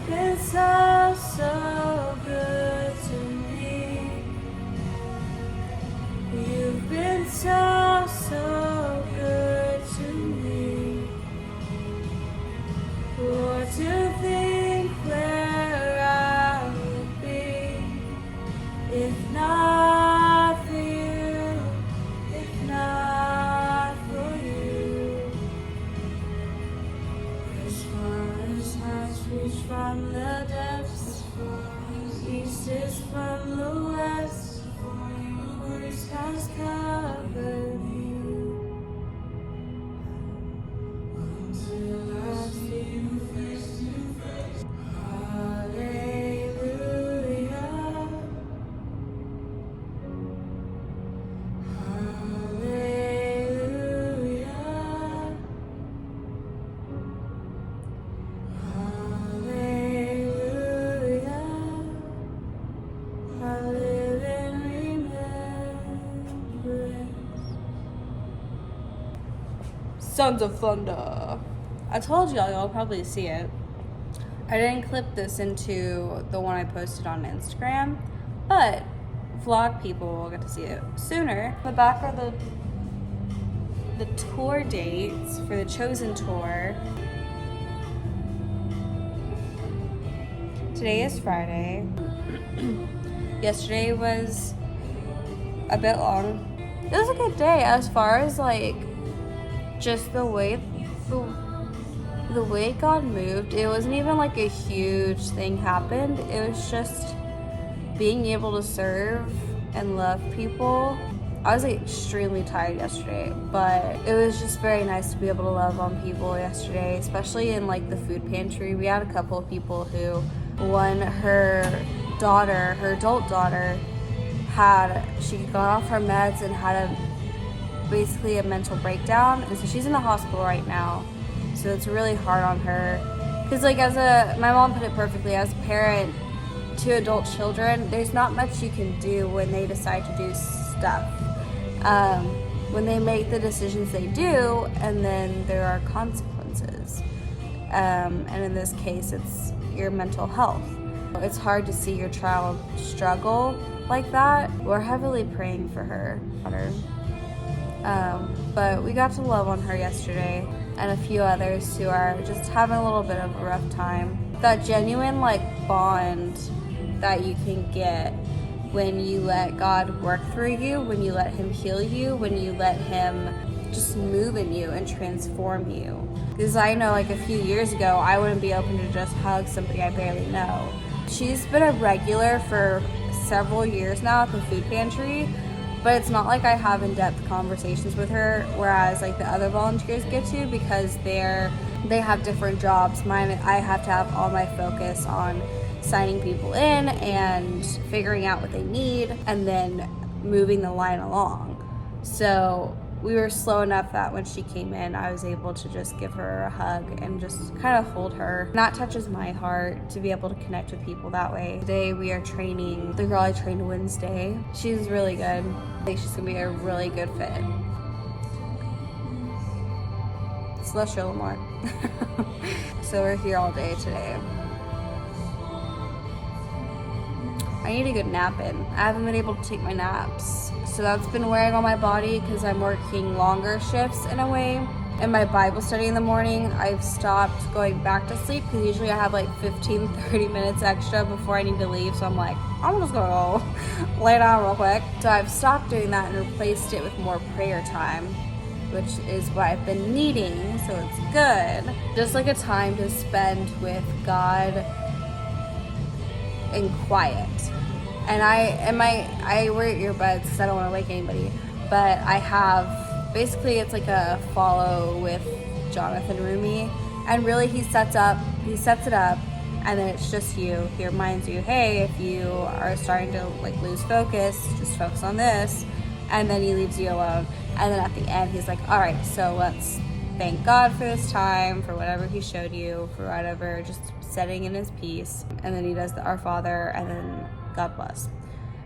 been so, so good to me. You've been so, so good to me. Lord, to think where I would be if not for you, if not for you. As far as heights reach from the depths, east is from the west, grace has covered you. Until I see you face to face. Hallelujah. Hallelujah. Hallelujah. I live in remembrance. Sons of Thunder. I told y'all probably see it. I didn't clip this into the one I posted on Instagram, but vlog people will get to see it sooner. The back are the tour dates for the Chosen tour. Today is Friday. Yesterday was a bit long. It was a good day as far as like just the way God moved. It wasn't even like a huge thing happened. It was just being able to serve and love people. I was like extremely tired yesterday, but it was just very nice to be able to love on people yesterday, especially in like the food pantry. We had a couple of people who, one, her adult daughter she got off her meds and had basically a mental breakdown, and so she's in the hospital right now. So it's really hard on her because like my mom put it perfectly, as a parent to adult children, there's not much you can do when they decide to do stuff, when they make the decisions they do, and then there are consequences, and in this case it's your mental health. It's hard to see your child struggle like that. We're heavily praying for her. But we got to love on her yesterday, and a few others who are just having a little bit of a rough time. That genuine like bond that you can get when you let God work through you, when you let Him heal you, when you let Him just move in you and transform you. Because I know like a few years ago, I wouldn't be open to just hug somebody I barely know. She's been a regular for several years now at the food pantry, but it's not like I have in-depth conversations with her, whereas like the other volunteers get to, because they have different jobs. Mine, I have to have all my focus on signing people in and figuring out what they need and then moving the line along. So we were slow enough that when she came in, I was able to just give her a hug and just kind of hold her. And that touches my heart to be able to connect with people that way. Today we are training the girl I trained Wednesday. She's really good. I think she's gonna be a really good fit. Celestial Lamar. So we're here all day today. I need a good nap in. I haven't been able to take my naps. So that's been wearing on my body because I'm working longer shifts in a way. In my Bible study in the morning, I've stopped going back to sleep because usually I have like 15-30 minutes extra before I need to leave. So I'm like, I'm just gonna go lay down real quick. So I've stopped doing that and replaced it with more prayer time, which is what I've been needing. So it's good. Just like a time to spend with God in quiet. And I wear earbuds because I don't want to wake anybody, but I have, basically it's like a follow with Jonathan Rumi, and really he sets it up, and then it's just you. He reminds you, hey, if you are starting to like lose focus, just focus on this, and then he leaves you alone. And then at the end he's like, all right, so let's thank God for this time, for whatever He showed you, for whatever, just setting in His peace. And then he does the Our Father, and then God bless.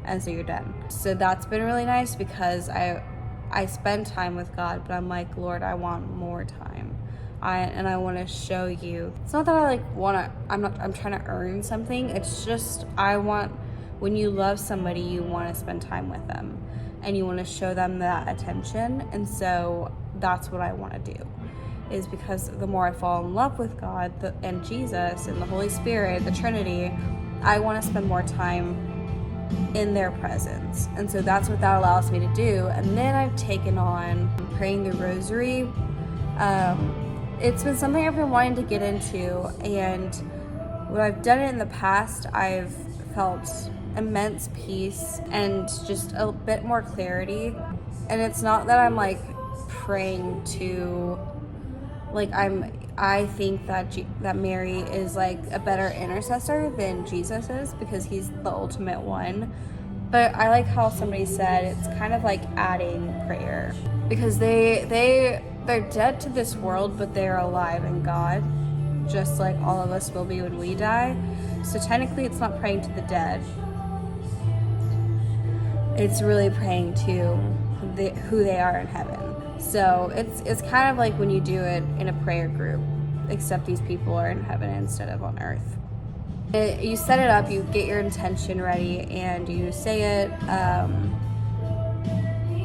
And so you're done. So that's been really nice because I spend time with God, but I'm like, Lord, I want more time. and I want to show you. It's not that I like want to, I'm trying to earn something. It's just, when you love somebody, you want to spend time with them and you want to show them that attention. And so that's what I want to do, is because the more I fall in love with God and Jesus and the Holy Spirit, the Trinity, I want to spend more time in their presence. And so that's what that allows me to do. And then I've taken on praying the Rosary. It's been something I've been wanting to get into, and when I've done it in the past, I've felt immense peace and just a bit more clarity. And it's not that I'm like praying to, like, I think that Mary is like a better intercessor than Jesus is, because he's the ultimate one. But I like how somebody said it's kind of like adding prayer, because they're dead to this world, but they're alive in God, just like all of us will be when we die. So technically it's not praying to the dead. It's really praying to who they are in heaven. So it's kind of like when you do it in a prayer group, except these people are in heaven instead of on earth. You set it up, you get your intention ready, and you say it,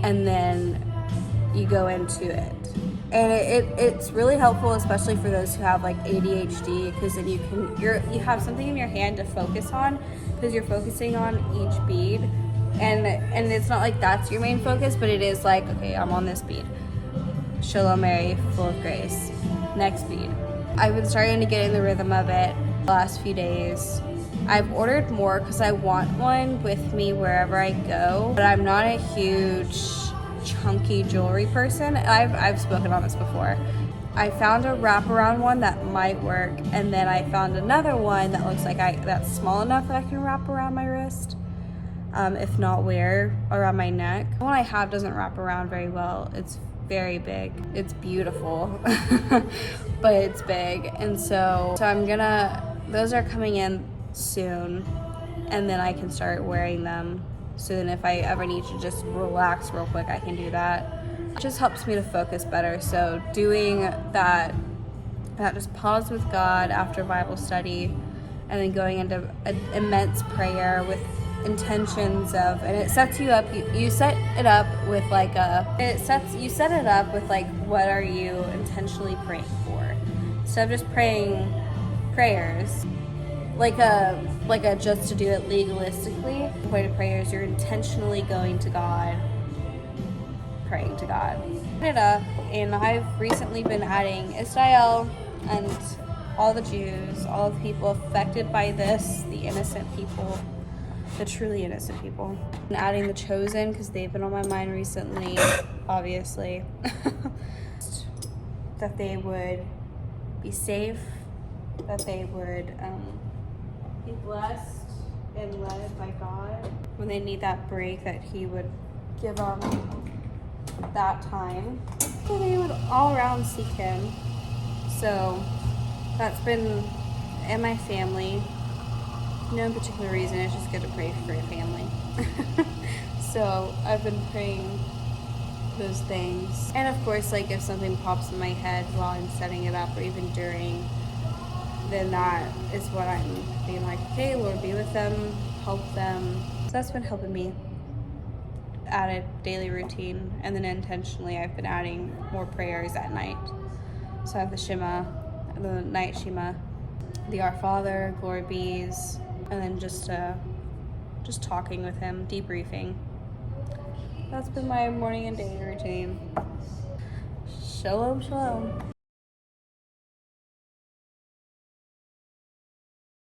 and then you go into it. And it's really helpful, especially for those who have like ADHD, because then you have something in your hand to focus on, because you're focusing on each bead, and it's not like that's your main focus, but it is like, okay, I'm on this bead. Shalom Mary, full of grace. Next bead. I've been starting to get in the rhythm of it the last few days. I've ordered more because I want one with me wherever I go, but I'm not a huge chunky jewelry person. I've spoken on this before. I found a wraparound one that might work, and then I found another one that looks like that's small enough that I can wrap around my wrist, if not wear around my neck. The one I have doesn't wrap around very well. It's very big. It's beautiful, but it's big. And so those are coming in soon, and then I can start wearing them. So then if I ever need to just relax real quick, I can do that. It just helps me to focus better. So doing that just pause with God after Bible study, and then going into an immense prayer with intentions of, and it sets you up, you set it up with like what are you intentionally praying for. So I'm just praying prayers like a just to do it legalistically. The point of prayer is you're intentionally going to God, praying to God. It up, and I've recently been adding Israel and all the Jews, all the people affected by this, the innocent people, the truly innocent people. And adding the chosen, because they've been on my mind recently, obviously. That they would be safe, that they would be blessed and led by God. When they need that break, that he would give them that time, so they would all around seek him. So that's been in my family. No particular reason, it's just good to pray for your family. So I've been praying those things. And of course, like if something pops in my head while I'm setting it up, or even during, then that is what I'm being like, okay, Lord, be with them, help them. So that's been helping me add a daily routine. And then intentionally, I've been adding more prayers at night. So I have the Shema, the night Shema, the Our Father, Glory Bees, and then just talking with him, debriefing. That's been my morning and daily routine. Shalom, shalom.